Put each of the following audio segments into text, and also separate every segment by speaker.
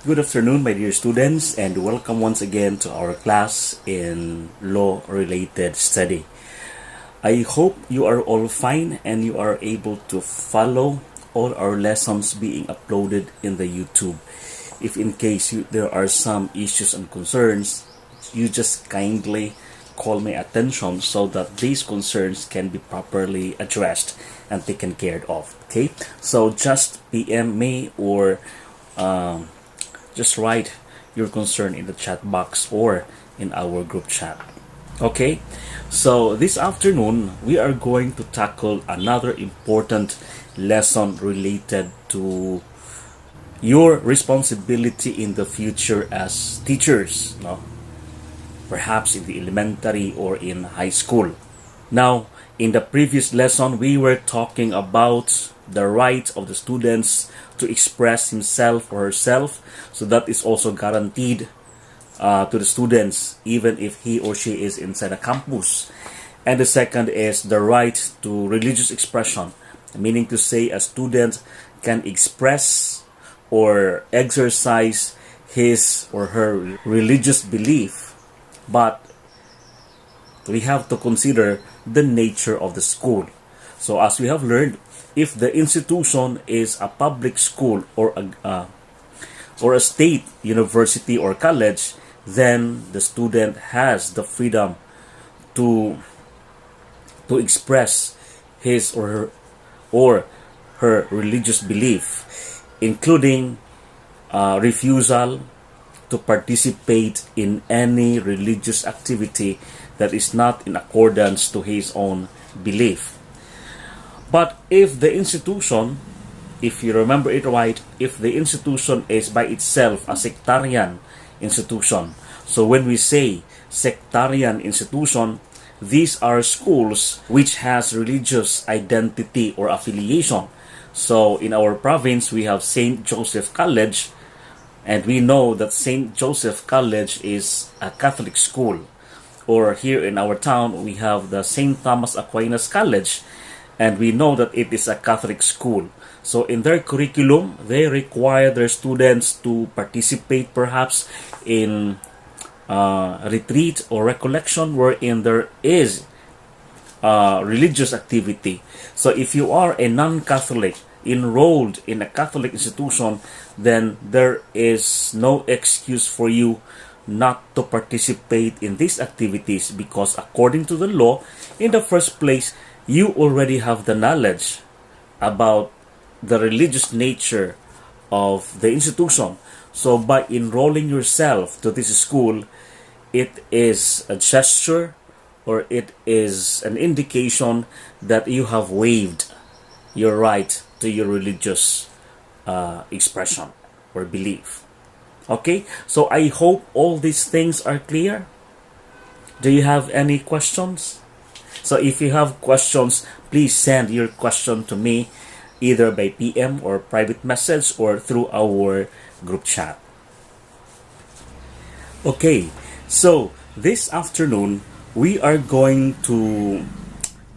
Speaker 1: Good afternoon, my dear students, and welcome once again to our class in law-related study. I hope you are all fine and you are able to follow all our lessons being uploaded in the YouTube. If in case there are some issues and concerns, you just kindly call my attention so that these concerns can be properly addressed and taken care of. Okay, so just PM me or just write your concern in the chat box or in our group chat. Okay, so this afternoon we are going to tackle another important lesson related to your responsibility in the future as teachers, no? Perhaps in the elementary or in high school. Now, in the previous lesson, we were talking about the right of the students to express himself or herself. So that is also guaranteed to the students, even if he or she is inside a campus. And the second is the right to religious expression, meaning to say a student can express or exercise his or her religious belief, but we have to consider the nature of the school. So as we have learned, if the institution is a public school or a state university or college, then the student has the freedom to express his or her religious belief, including refusal to participate in any religious activity that is not in accordance to his own belief. But if the institution, if you remember it right, if the institution is by itself a sectarian institution, so when we say sectarian institution, these are schools which has religious identity or affiliation. So in our province, we have St. Joseph College, and we know that St. Joseph College is a Catholic school. Or here in our town, we have the St. Thomas Aquinas College, and we know that it is a Catholic school. So in their curriculum, they require their students to participate perhaps in retreat or recollection wherein there is religious activity. So if you are a non-Catholic enrolled in a Catholic institution, then there is no excuse for you not to participate in these activities, because according to the law, in the first place, you already have the knowledge about the religious nature of the institution. So by enrolling yourself to this school, it is a gesture or it is an indication that you have waived your right to your religious expression or belief. Okay, so I hope all these things are clear. Do you have any questions? So if you have questions, please send your question to me either by PM or private message or through our group chat. Okay, so this afternoon we are going to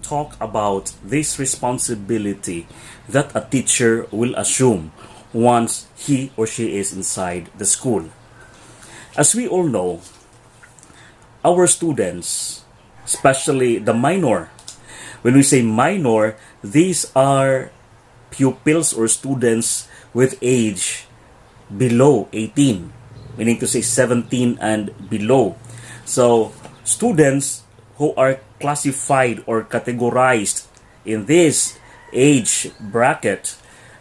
Speaker 1: talk about this responsibility that a teacher will assume once he or she is inside the school. As we all know, our students, especially the minor, when we say minor, these are pupils or students with age below 18, meaning to say 17 and below. So students who are classified or categorized in this age bracket,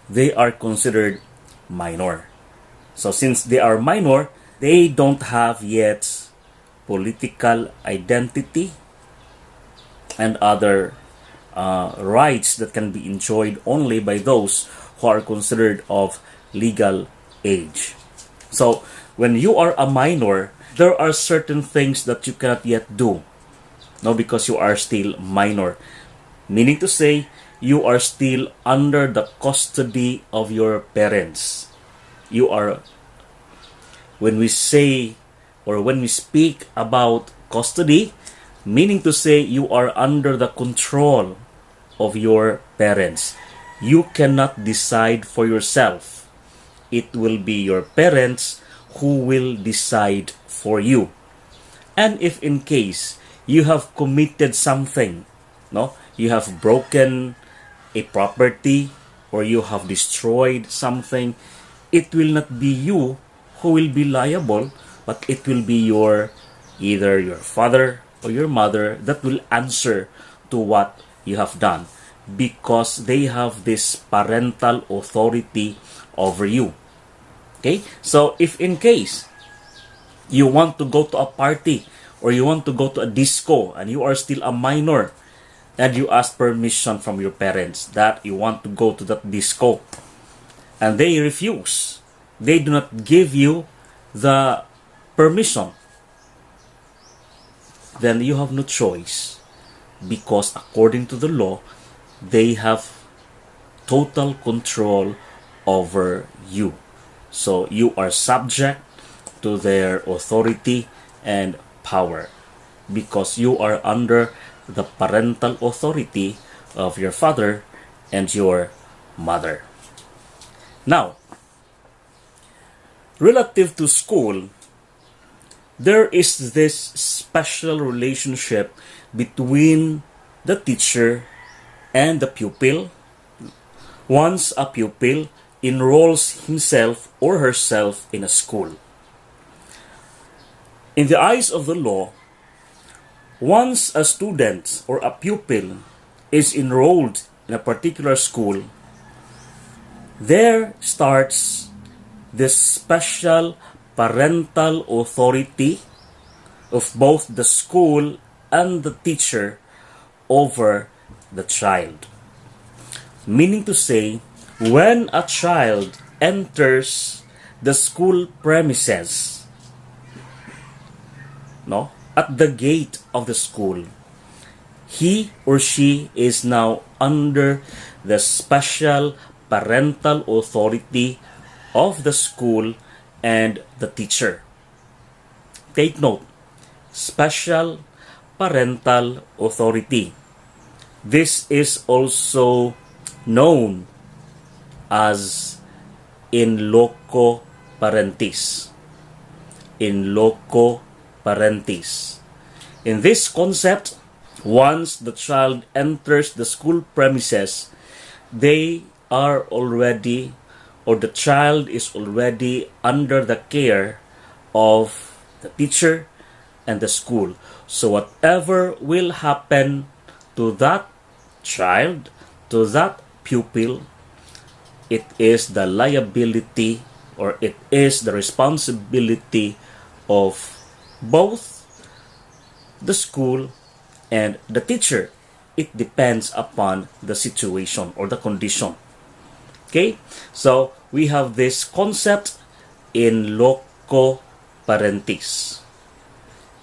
Speaker 1: they are considered minor. So since they are minor, they don't have yet political identity and other rights that can be enjoyed only by those who are considered of legal age. So when you are a minor, there are certain things that you cannot yet do, no, because you are still minor. Meaning to say, you are still under the custody of your parents. You are, when we say or when we speak about custody, meaning to say you are under the control of your parents. You cannot decide for yourself it will be your parents who will decide for you. And if in case you have committed something, no, you have broken a property or you have destroyed something, it will not be you who will be liable, but it will be either your father or your mother that will answer to what you have done, because they have this parental authority over you. Okay? So if in case you want to go to a party or you want to go to a disco and you are still a minor and you ask permission from your parents that you want to go to that disco and they refuse, they do not give you the permission, then you have no choice, because according to the law, they have total control over you. So you are subject to their authority and power because you are under the parental authority of your father and your mother. Now, relative to school, there is this special relationship between the teacher and the pupil. Once a pupil enrolls himself or herself in a school, in the eyes of the law, once a student or a pupil is enrolled in a particular school, there starts this special parental authority of both the school and the teacher over the child. Meaning to say, when a child enters the school premises, at the gate of the school, he or she is now under the special parental authority of the school and the teacher. Take note, special parental authority. This is also known as in loco parentis. In loco parentis. In this concept, once the child enters the school premises, they are already, or the child is already under the care of the teacher and the school. So whatever will happen to that child, to that pupil, it is the liability or it is the responsibility of both the school and the teacher. It depends upon the situation or the condition. Okay? So, we have this concept in loco parentis.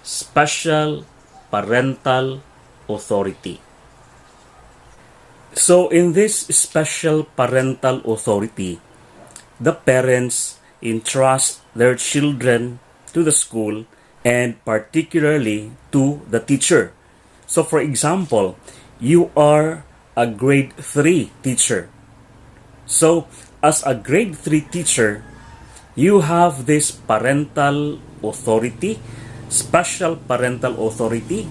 Speaker 1: Special parental authority. So, in this special parental authority, the parents entrust their children to the school and particularly to the teacher. So for example, you are a grade 3 teacher. So as a grade 3 teacher, you have this parental authority, special parental authority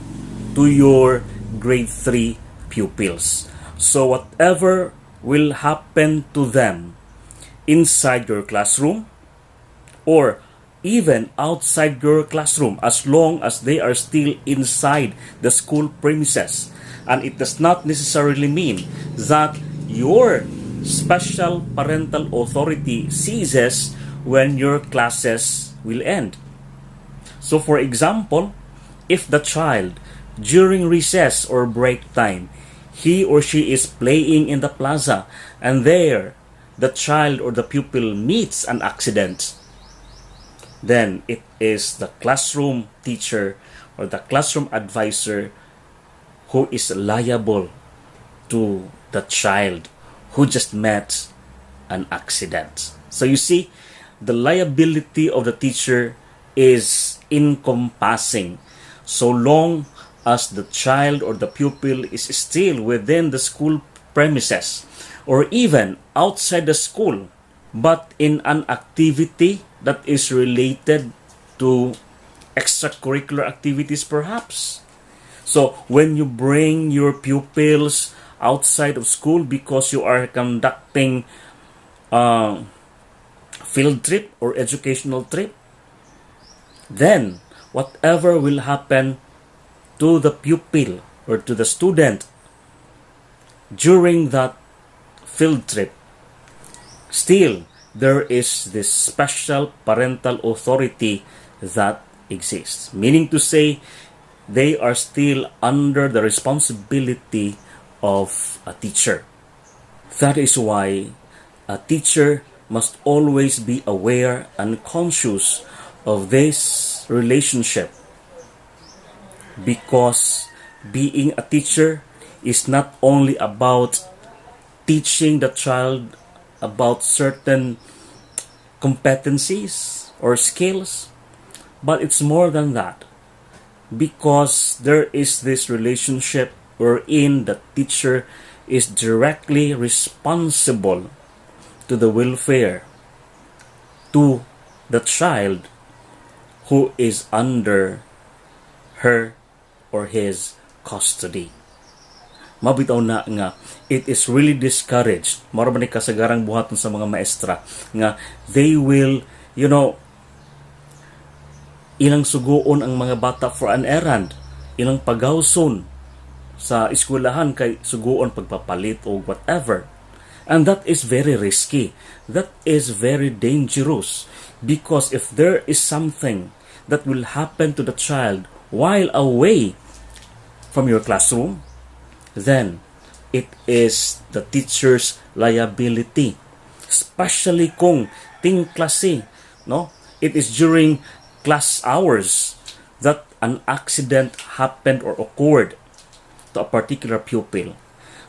Speaker 1: to your grade 3 pupils. So whatever will happen to them inside your classroom or even outside your classroom, as long as they are still inside the school premises. And it does not necessarily mean that your special parental authority ceases when your classes will end. So for example, if the child during recess or break time, he or she is playing in the plaza and there the child or the pupil meets an accident, then it is the classroom teacher or the classroom advisor who is liable to the child who just met an accident. So you see, the liability of the teacher is encompassing so long as the child or the pupil is still within the school premises or even outside the school. but in an activity that is related to extracurricular activities perhaps. So when you bring your pupils outside of school because you are conducting a field trip or educational trip, then whatever will happen to the pupil or to the student during that field trip, still there is this special parental authority that exists. Meaning to say, they are still under the responsibility of a teacher. That is why a teacher must always be aware and conscious of this relationship, because being a teacher is not only about teaching the child about certain competencies or skills, but it's more than that, because there is this relationship wherein the teacher is directly responsible to the welfare to the child who is under her or his custody. Mabitaw na nga, it is really discouraged. Mara ba ni kasagarang buhaton sa mga maestra nga they will, ilang suguon ang mga bata for an errand, ilang pagawson sa eskwelahan kay suguon pagpapalit o whatever. And that is very risky. That is very dangerous, because if there is something that will happen to the child while away from your classroom, then it is the teacher's liability. Especially kung ting klase, no? It is during class hours that an accident happened or occurred to a particular pupil.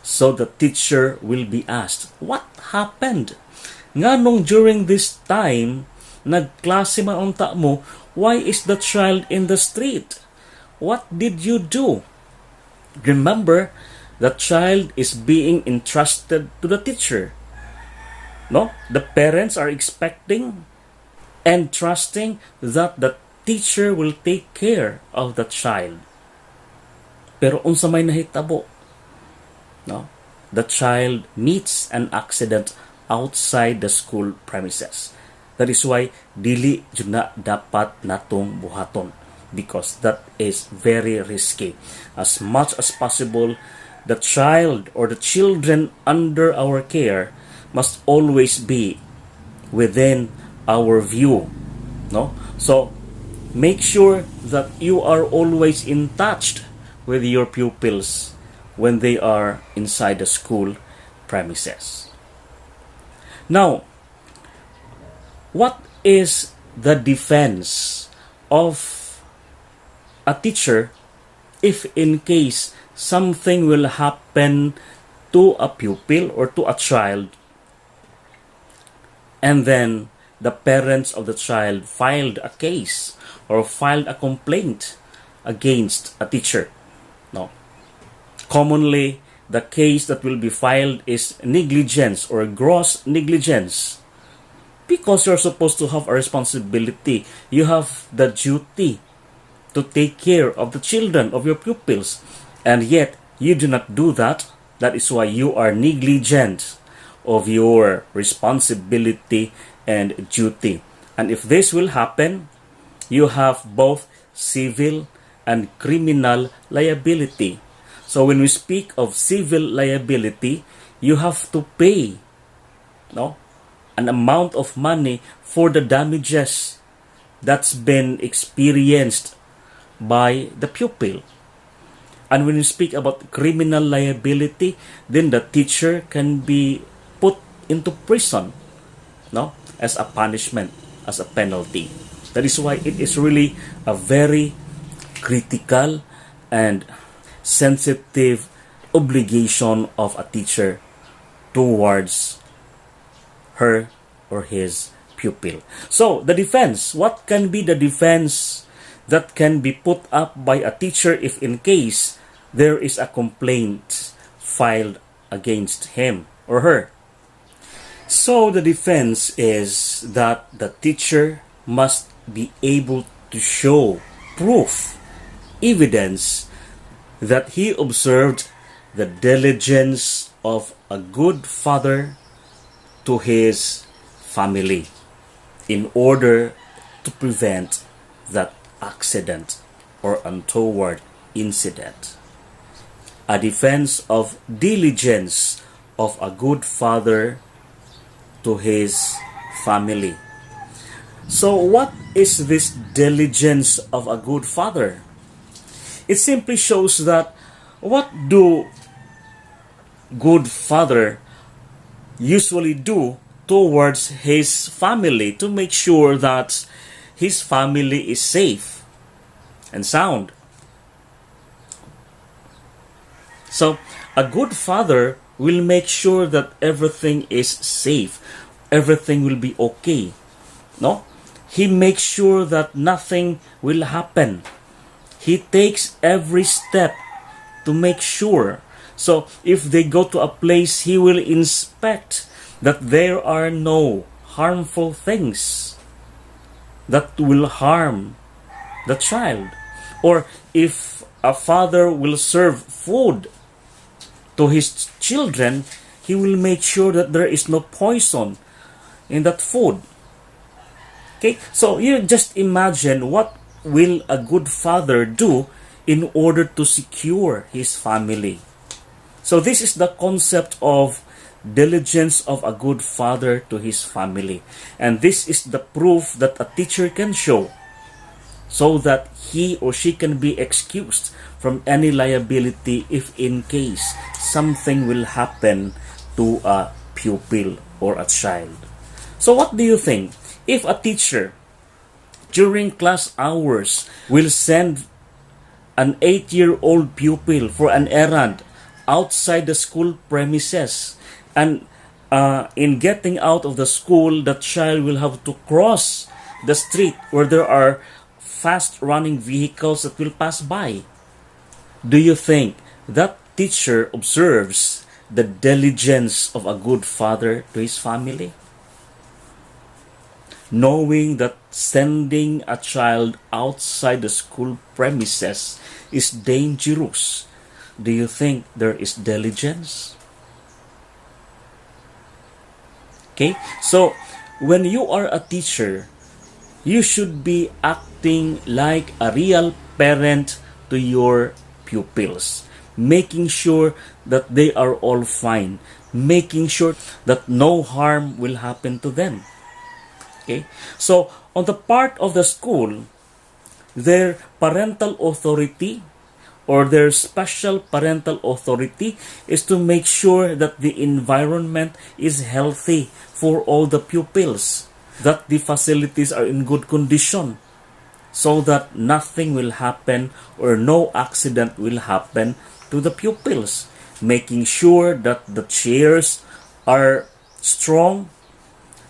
Speaker 1: So the teacher will be asked, what happened? Nga nung during this time, nagklase man unta mo, why is the child in the street? What did you do? Remember, the child is being entrusted to the teacher. No? The parents are expecting and trusting that the teacher will take care of the child. Pero unsa may nahitabo, no? The child meets an accident outside the school premises. That is why dili jud na dapat natong buhaton, because that is very risky. As much as possible, the child or the children under our care must always be within our view, no? So make sure that you are always in touch with your pupils when they are inside the school premises. Now, what is the defense of a teacher if in case something will happen to a pupil or to a child, and then the parents of the child filed a case or filed a complaint against a teacher? No. Commonly, the case that will be filed is negligence or gross negligence, because you're supposed to have a responsibility. You have the duty to take care of the children, of your pupils, and yet you do not do that. That is why you are negligent of your responsibility and duty. And if this will happen, you have both civil and criminal liability. So when we speak of civil liability, you have to pay, no, an amount of money for the damages that's been experienced by the pupil. And when you speak about criminal liability, then the teacher can be put into prison, no, as a punishment, as a penalty. That is why it is really a very critical and sensitive obligation of a teacher towards her or his pupil. So, the defense. What can be the defense that can be put up by a teacher if in case there is a complaint filed against him or her? So the defense is that the teacher must be able to show proof, evidence that he observed the diligence of a good father to his family in order to prevent that accident or untoward incident. A defense of diligence of a good father to his family. So what is this diligence of a good father? It simply shows that what do good father usually do towards his family to make sure that his family is safe and sound. So a good father will make sure that everything is safe, everything will be okay. No? He makes sure that nothing will happen. He takes every step to make sure. So if they go to a place, he will inspect that there are no harmful things that will harm the child. Or if a father will serve food to his children, he will make sure that there is no poison in that food. Okay, so you just imagine what will a good father do in order to secure his family. So this is the concept of diligence of a good father to his family. And this is the proof that a teacher can show so that he or she can be excused from any liability if in case something will happen to a pupil or a child. So what do you think? If a teacher during class hours will send an 8-year-old pupil for an errand outside the school premises, and in getting out of the school, the child will have to cross the street where there are fast-running vehicles that will pass by, do you think that teacher observes the diligence of a good father to his family? Knowing that sending a child outside the school premises is dangerous, do you think there is diligence? Okay, so when you are a teacher, you should be acting like a real parent to your pupils, making sure that they are all fine, making sure that no harm will happen to them. Okay, so on the part of the school, their parental authority or their special parental authority is to make sure that the environment is healthy for all the pupils, that the facilities are in good condition, so that nothing will happen or no accident will happen to the pupils, making sure that the chairs are strong,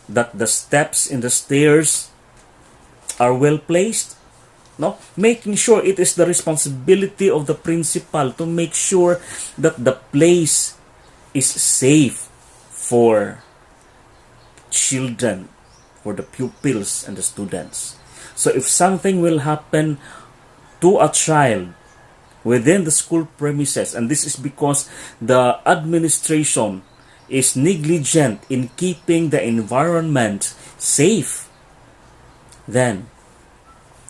Speaker 1: that the steps in the stairs are well placed. No, making sure it is the responsibility of the principal to make sure that the place is safe for children, for the pupils and the students. So if something will happen to a child within the school premises, and this is because the administration is negligent in keeping the environment safe, then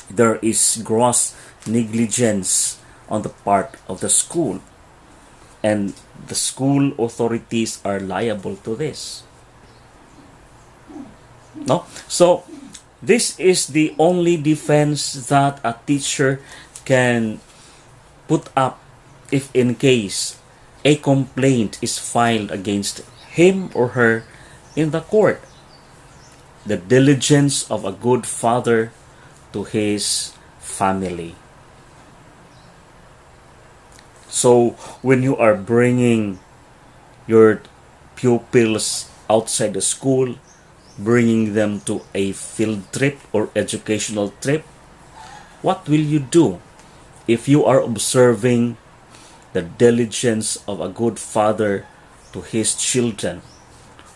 Speaker 1: there is gross negligence on the part of the school, and the school authorities are liable to this. No? So this is the only defense that a teacher can put up if in case a complaint is filed against him or her in the court. The diligence of a good father to his family. So when you are bringing your pupils outside the school, bringing them to a field trip or educational trip, what will you do if you are observing the diligence of a good father to his children?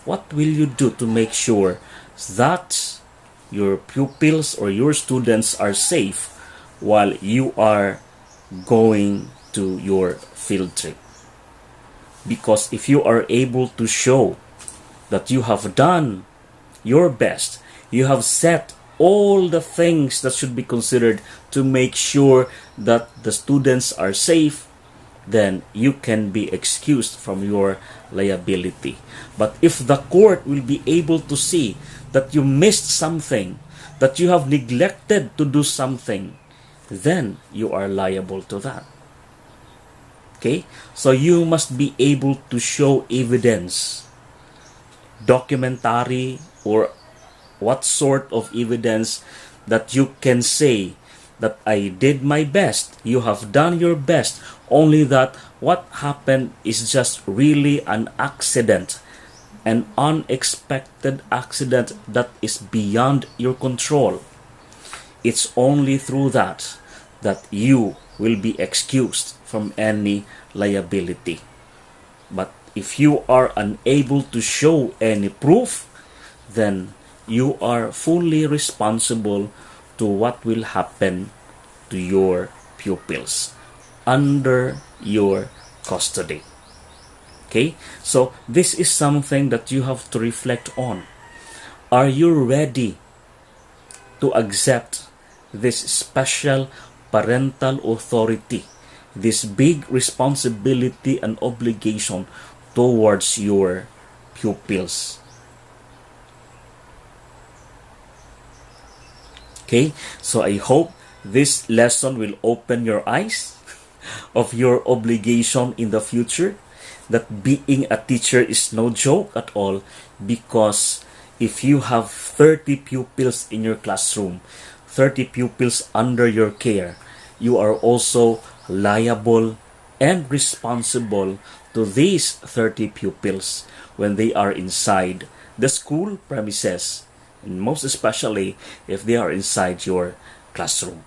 Speaker 1: what will you do to make sure that your pupils or your students are safe while you are going to your field trip? Because if you are able to show that you have done your best, you have set all the things that should be considered to make sure that the students are safe, then you can be excused from your liability. But if the court will be able to see that you missed something, that you have neglected to do something, then you are liable to that. Okay? So you must be able to show evidence, documentary or what sort of evidence that you can say that I did my best, you have done your best, only that what happened is just really an accident, an unexpected accident that is beyond your control. It's only through that you will be excused from any liability. But if you are unable to show any proof, then you are fully responsible to what will happen to your pupils under your custody. Okay? So this is something that you have to reflect on. Are you ready to accept this special parental authority, this big responsibility and obligation towards your pupils? Okay, so I hope this lesson will open your eyes of your obligation in the future, that being a teacher is no joke at all, because if you have 30 pupils in your classroom, 30 pupils under your care, you are also liable and responsible to these 30 pupils when they are inside the school premises, and most especially if they are inside your classroom.